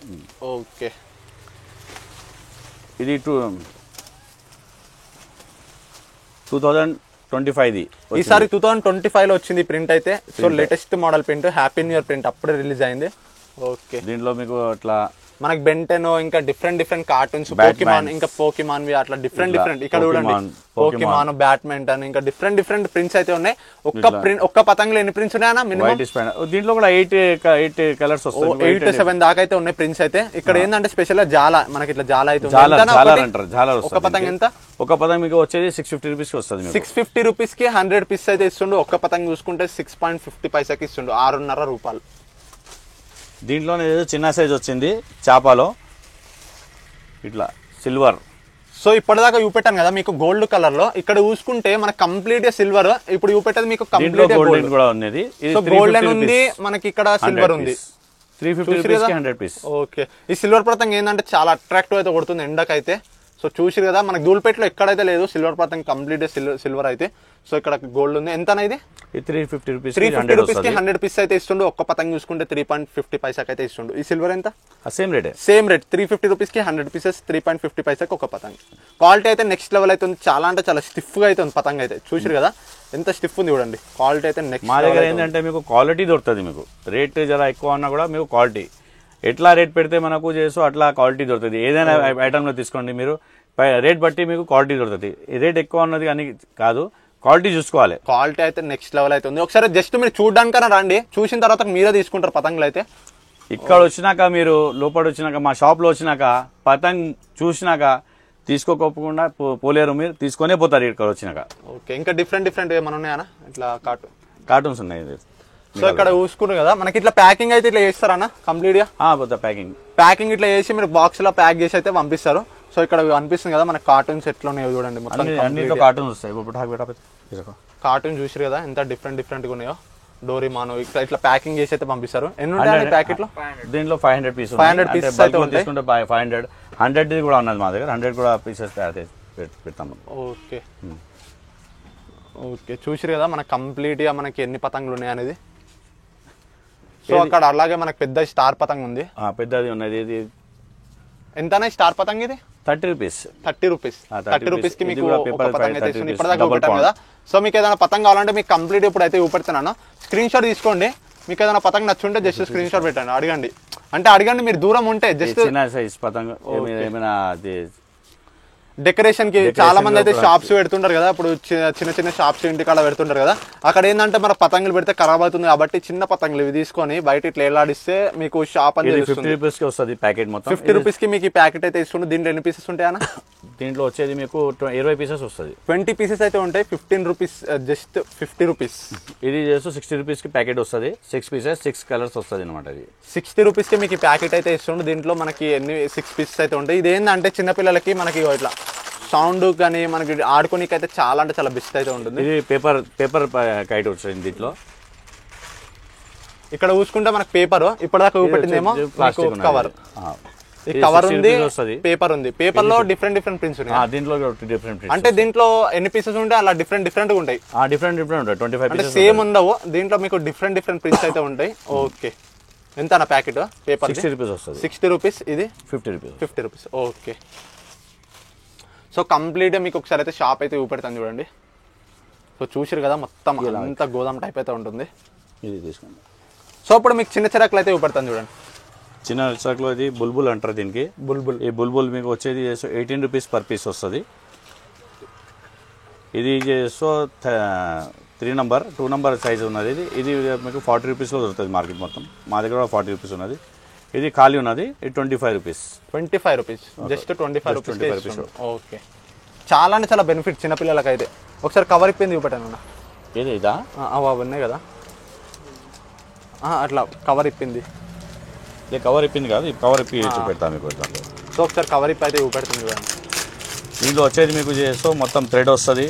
ఓకే, ఇది 2025 ఈసారి 2025 లో వచ్చింది ప్రింట్ అయితే. So latest model print, happy new year print అప్పుడే రిలీజ్ అయింది. ఓకే, దీంట్లో మీకు అట్లా మనకి బెంటెనో ఇంకా డిఫరెంట్ కార్టూన్స్, పోకిమాన్ ఇంకా పోకిమాన్ వి అట్లా డిఫరెంట్ ఇక్కడ చూడండి. పోకిమాన్, బ్యాట్మెంటన్ ఇంకా డిఫరెంట్ ప్రింట్స్ అయితే ఉన్నాయి. ఒక్క పతంగులో ఎన్ని ప్రింట్స్ ఉన్నాయన్నా మినిమం? దీంట్లో కూడా 8 కలర్స్ వస్తాయి. 8 to 7 దాకా అయితే ఉన్నాయి ప్రింట్స్ అయితే. ఇక్కడ ఏంటంటే స్పెషల్ గా జాలా, మనకి ఇట్లా జాలా అయితే ఒక పతంగ్ ఎంత? ఒక పతంగ్ మీకు వచ్చేది 650 రూపీస్ వస్తుంది. 650 రూపీస్కి 100 pieces అయితే ఇస్తుండు. ఒక్క పతంగ్ చూసుకుంటే 6.50 పైసాకి ఇస్తుండు, 6.5 రూపాయలు. దీంట్లోనే చిన్న సైజ్ వచ్చింది చేపలో ఇట్లా సిల్వర్. సో ఇప్పటిదాకా చూపెట్టాను కదా మీకు గోల్డ్ కలర్ లో. ఇక్కడ చూసుకుంటే మనకి కంప్లీట్ గా సిల్వర్. ఇప్పుడు చూపెట్టేది మీకు కంప్లీట్ గోల్డెన్ కూడా ఉన్నది. సో గోల్డెన్ ఉంది, మనకి ఇక్కడ సిల్వర్ ఉంది. 350 రూపీస్కి 100 pieces. ఓకే, ఈ సిల్వర్ పతంగ్ ఏంటంటే చాలా అట్రాక్టివ్ అయితే కొడుతుంది ఎండకైతే. సో చూసిరు కదా మనకి ధూల్పేటలో ఎక్కడైతే లేదు సిల్వర్ పతంగ్, కంప్లీట్ సిల్వర్ అయితే. సో ఇక్కడ గోల్డ్ ఉంది. ఎంత ఇది? 350 రూపీస్కి 100 pieces అయితే ఇస్తుండు. ఒక్క పతంగ్ చూసుకుంటే 3.50 పైసాకి అయితే ఇస్తుండు. ఈ సిల్వర్ ఎంత? సేమ్ రేట్ 350 రూపీస్కి 100 pieces, 3.50 పైసాకి ఒక పతంగ్. క్వాలిటీ అయితే నెక్స్ట్ లెవెల్ అయితే ఉంది. చాలా అంటే చాలా స్టిఫ్ గా అయితే ఉంది పతంగ్ అయితే. చూసిరు కదా ఎంత స్టిఫ్ ఉంది చూడండి. క్వాలిటీ అయితే నెక్స్ట్. మా దగ్గర ఏంటంటే మీకు క్వాలిటీ దొరుకుతుంది. మీకు రేట్ జర ఎక్కువ అన్నా కూడా మీకు క్వాలిటీ ఎట్లా రేట్ పెడితే మనకు చేసో అట్లా క్వాలిటీ దొరుకుతుంది. ఏదైనా ఐటమ్లో తీసుకోండి మీరు, రేట్ బట్టి మీకు క్వాలిటీ దొరుకుతుంది. రేట్ ఎక్కువ ఉన్నది అని కాదు, క్వాలిటీ చూసుకోవాలి. క్వాలిటీ అయితే నెక్స్ట్ లెవెల్ అయితే ఉంది. ఒకసారి జస్ట్ మీరు చూడడానికన్నా రండి, చూసిన తర్వాత మీరే తీసుకుంటారు పతంగులు అయితే. ఇక్కడ వచ్చినాక మీరు లోపల వచ్చినాక మా షాప్లో వచ్చినాక పతంగ్ చూసినాక తీసుకోకపోకుండా పోలేరు, మీరు తీసుకొనే పోతారు ఇక్కడ వచ్చినాక. ఓకే, ఇంకా డిఫరెంట్ ఏమైనా ఉన్నాయా ఇట్లా కార్టూన్స్ ఉన్నాయి. సో ఇక్కడ చూసుకున్నారు కదా మనకి ఇట్లా ప్యాకింగ్ అయితే ఇట్లా చేస్తారన్న కంప్లీట్ గా. ప్యాకింగ్ ఇట్లా చేసి మీరు బాక్స్ లో ప్యాక్ చేసి అయితే పంపిస్తారు. సో ఇక్కడ అనిపిస్తుంది కదా మన కార్టూన్స్ ఎట్లా ఉన్నాయో చూడండి. మొత్తం కార్టూన్స్ వస్తాయి. కార్టూన్ చూసారు కదా ఎంత డిఫరెంట్ గా ఉన్నాయో. డోరీమాను ఇట్లా ప్యాకింగ్ చేసి అయితే పంపిస్తారు. ఎన్ని ఉంటాయి ప్యాకెట్ లో? దీంట్లో 500 pieces. 500 pieces అయితే ఉంటాయి. 500 100 కూడా ఉన్నది మా దగ్గర. 100 కూడా పీసెస్ తయారు చేసి పెడతాము. ఓకే ఓకే, చూసిరు కదా మనకు కంప్లీట్గా మనకి ఎన్ని పతంగులు ఉన్నాయి అనేది. సో అక్కడ అలాగే మనకు పెద్ద స్టార్ పతంగ్ ఉంది. పెద్దది ఉన్నది. ఇది ఎంతనే స్టార్ పతంగ్ ఇది? 30 రూపీస్. 30 రూపీస్. 30 రూపీస్కి మీకు ఒక పతంగ్ అయితే ఇస్తుంది. ఇప్పటిదాకా చూపెట్టాను కదా. సో మీకు ఏదైనా పతంగ్ కావాలంటే మీకు కంప్లీట్ ఇప్పుడు అయితే చూపెడుతున్నాను. స్క్రీన్ షాట్ తీసుకోండి. మీకు ఏదైనా పతంగ్ నచ్చుంటే జస్ట్ స్క్రీన్ షాట్ పెట్టండి. అడగండి, అంటే అడగండి, మీరు దూరం ఉంటే జస్ట్ చిన్న సైజ్ పతంగ్ ఏమైనా డెకరేషన్ కి చాలా మంది అయితే షాప్స్ పెడుతుంటారు కదా. ఇప్పుడు చిన్న చిన్న షాప్స్ ఇంటికాడ పెడుతుంటారు కదా. అక్కడ ఏంటంటే మన పతంగులు పెడితే ఖరాబ్ అవుతుంది కాబట్టి చిన్న పతంగులు ఇవి తీసుకొని బయట ఇట్లా ఏలాడిస్తే మీకు షాప్ అని 50 రూపీస్ కి వస్తుంది ప్యాకెట్ మొత్తం. 50 రూపీస్ కి మీకు ఈ ప్యాకెట్ అయితే ఇస్తుంది. దీంట్లో ఎన్ని పీసెస్ ఉంటాయి అన్న? దీంట్లో వచ్చేది మీకు 20 పీసెస్ వస్తుంది. 20 పీసెస్ అయితే ఉంటాయి. 15 రూపీస్, జస్ట్ 50 రూపీస్. ఇది చేస్తూ 60 రూపీస్ కి ప్యాకెట్ వస్తుంది. 6 పీసెస్ 6 కలర్స్ వస్తుంది అనమాట. ఇది 60 రూపీస్ కి మీకు ఈ ప్యాకెట్ అయితే ఇస్తుంది. దీంట్లో మనకి ఎన్ని 6 పీసెస్ అయితే ఉంటాయి. ఇది ఏంటంటే చిన్నపిల్లలకి మనకి ఇట్లా సౌండ్ కానీ మనకి ఆడుకోనికి అయితే చాలా అంటే చాలా బెస్ట్ అయితే ఉంటుంది. ఇది పేపర్ కైట్ వచ్చింది దీంట్లో. ఇక్కడ చూసుకుంటే మనకి పేపర్ ఇప్పటిదాకా చూపెట్టిందేమో కవర్. ఈ కవర్ ఉంది, పేపర్ ఉంది. పేపర్ లో డిఫరెంట్ ప్రింట్స్ ఉన్నాయి. దీంట్లో డిఫరెంట్ అంటే దీంట్లో ఎన్ని పీసెస్ ఉంటాయి అలా డిఫరెంట్ గా ఉంటాయి. డిఫరెంట్ ఉంటాయి. 25 అంటే సేమ్ ఉండవు. దీంట్లో మీకు డిఫరెంట్ ప్రింట్స్ అయితే ఉంటాయి. ఓకే, ఎంత అన్న ప్యాకెట్ పేపర్? 60 రూపీస్ వస్తుంది. 60 రూపీస్. ఇది 50 రూపీస్. ఓకే, సో కంప్లీట్గా మీకు ఒకసారి అయితే షాప్ అయితే చూపెడతాను చూడండి. సో చూసిరు కదా మొత్తం అంతా గోదాం టైప్ అయితే ఉంటుంది. ఇది తీసుకోండి. సో ఇప్పుడు మీకు చిన్న చిరాకులు అయితే చూపెడతాను చూడండి. చిన్న చిరాకులో ఇది బుల్బుల్ అంటారు దీనికి. బుల్బుల్. ఈ బుల్బుల్ మీకు వచ్చేది 18 రూపీస్ పర్ పీస్ వస్తుంది. ఇది సో 3 నంబర్ 2 నంబర్ సైజ్ ఉన్నది. ఇది మీకు 40 రూపీస్లో దొరుకుతుంది మార్కెట్ మొత్తం. మా దగ్గర 40 రూపీస్ ఉన్నది. ఇది ఖాళీ ఉన్నది. ఇది 25 rupees. 25 rupees, just 25 rupees. Okay, చాలా అంటే చాలా బెనిఫిట్ చిన్నపిల్లలకి అయితే. ఒకసారి కవర్ ఇప్పింది చూపెట్టాను. ఏది ఇదా? అవి ఉన్నాయి కదా, అట్లా కవర్ ఇప్పింది. కవర్ ఇప్పింది కాదు, కవర్ ఇప్పి చూపెడతాను మీకు. సో ఒకసారి కవర్ ఇప్పి అయితే చూపెడుతుంది చూడండి. దీంట్లో వచ్చేది మీకు చేస్తూ మొత్తం థ్రెడ్ వస్తుంది.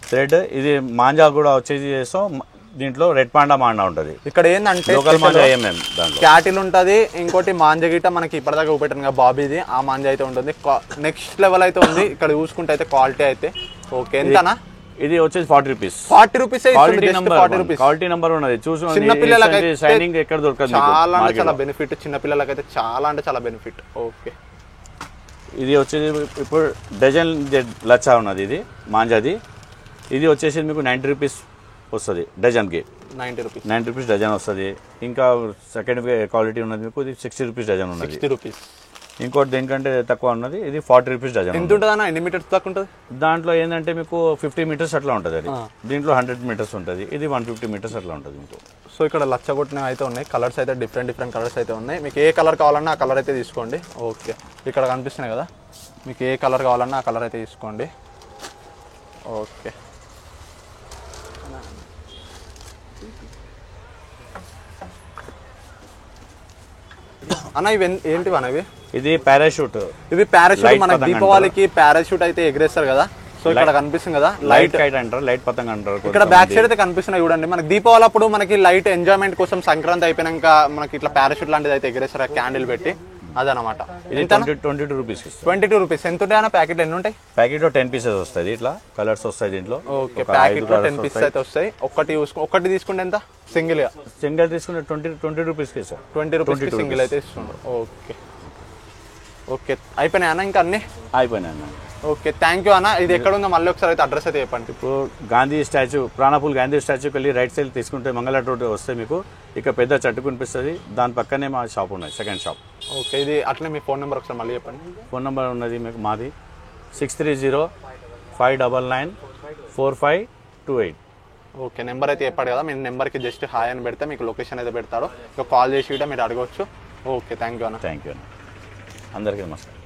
థ్రెడ్ ఇది మాంజా కూడా వచ్చేది చేస్తూ దీంట్లో రెడ్ పాండా మాండా ఉంటుంది. ఇక్కడ ఏంటంటే క్యాటిల్ ఉంటుంది, ఇంకోటి మాంజా గిట్ట మనకి ఇప్పటిదాకా చూపెట్టాను కదా బాబీది, ఆ మాంజా అయితే ఉంటుంది. నెక్స్ట్ లెవెల్ అయితే ఉంది. ఇక్కడ చూసుకుంటే అయితే క్వాలిటీ అయితే ఓకే. ఎంతనా? ఇది వచ్చేసి 40 రూపీస్. 40 రూపీస్. క్వాలిటీ నెంబర్ ఉన్నది. చూసి చిన్నపిల్లలకి షైనింగ్ ఎక్కడ దొరకదు. చాలా అంటే చాలా బెనిఫిట్ చిన్నపిల్లలకి అయితే, చాలా అంటే చాలా బెనిఫిట్. ఓకే, ఇది వచ్చేది ఇప్పుడు డజన్ లచ్చా ఉన్నది. ఇది మాంజాది. ఇది వచ్చేసి మీకు 90 రూపీస్ వస్తుంది డజన్కి. 90 రూపీస్ డజన్ వస్తుంది. ఇంకా సెకండ్ క్వాలిటీ ఉన్నది మీకు ఇది 60 రూపీస్ డజన్ ఉన్నది. 60 రూపీస్. ఇంకోటి దేనికంటే తక్కువ ఉన్నది ఇది 40 రూపీస్ డజన్. ఎంత ఉంటుంది అన్న? ఎన్ని మీటర్స్ దాకా ఉంటుంది? దాంట్లో ఏంటంటే మీకు 50 మీటర్స్ అట్లా ఉంటుంది. అది దీంట్లో 100 మీటర్స్ ఉంటుంది. ఇది 150 మీటర్స్ అట్లా ఉంటుంది మీకు. సో ఇక్కడ లచ్చగొట్టినవి అయితే ఉన్నాయి. కలర్స్ అయితే డిఫరెంట్ కలర్స్ అయితే ఉన్నాయి. మీకు ఏ కలర్ కావాలన్నా ఆ కలర్ అయితే తీసుకోండి. ఓకే, ఇక్కడ కనిపిస్తున్నాయి కదా, మీకు ఏ కలర్ కావాలన్నా ఆ కలర్ అయితే తీసుకోండి. ఓకే, అన్న ఇవి ఏంటివి అన్న? ఇది పారాషూట్. ఇవి పారాషూట్. మన దీపావళికి పారాషూట్ అయితే ఎగరేస్తారు కదా. సో ఇక్కడ కనిపిస్తుంది కదా లైట్ కైట్ అంటారు, లైట్ పతంగ అంటారు. ఇక్కడ బ్యాక్ సైడ్ అయితే కనిపిస్తున్నాయి చూడండి. మనకి దీపావళి అప్పుడు మనకి లైట్ ఎంజాయ్మెంట్ కోసం సంక్రాంతి అయిపోయినాక మనకి ఇట్లా పారాషూట్ లాంటిది అయితే ఎగరేస్తారు క్యాండిల్ పెట్టి. అదనమాట. ఇది 22 రూపీస్. 22 రూపీస్. ఎంత ఉంటాయి అన్న ప్యాకెట్? ఎన్ని ఉంటాయి? ప్యాకెట్ లో 10 పీసెస్ వస్తాయి. ఇట్లా కలర్స్ వస్తాయి దీంట్లో. ఓకే, ప్యాకెట్ లో 10 పీసెస్ అయితే వస్తాయి. ఒకటి తీసుకుంటే ఎంత? సింగిల్ తీసుకుంటే 20 రూపీస్ కి సార్. 20 రూపీస్ సింగిల్ అయితే ఇస్తున్నారు. ఓకే ఓకే, అయిపోయినాయి అన్న? ఇంకా అన్ని అయిపోయినాయి అన్న. ఓకే, థ్యాంక్ యూ అన్న. ఇది ఎక్కడ ఉందో మళ్ళీ ఒకసారి అయితే అడ్రస్ అయితే చెప్పండి. ఇప్పుడు గాంధీ స్టాచ్యూ, ప్రాణపూల్ గాంధీ స్టాచ్యూకి వెళ్ళి రైట్ సైడ్ తీసుకుంటే మంగళ రోడ్ వస్తే మీకు ఇక పెద్ద చెట్టు కనిపిస్తుంది. దాని పక్కనే మా షాప్ ఉన్నది, సెకండ్ షాప్. ఓకే, ఇది అట్లనే మీ ఫోన్ నెంబర్ ఒకసారి మళ్ళీ చెప్పండి. ఫోన్ నెంబర్ ఉన్నది మీకు మాది 6305994528. ఓకే, నెంబర్ అయితే చెప్పాడు కదా, మీ నెంబర్కి జస్ట్ హాయ్ అని పెడితే మీకు లొకేషన్ అయితే పెడతారు. ఇక కాల్ చేసి కూడా మీరు అడగవచ్చు. ఓకే, థ్యాంక్ యూ అన్న. థ్యాంక్ యూ అన్న. అందరికీ నమస్కారం.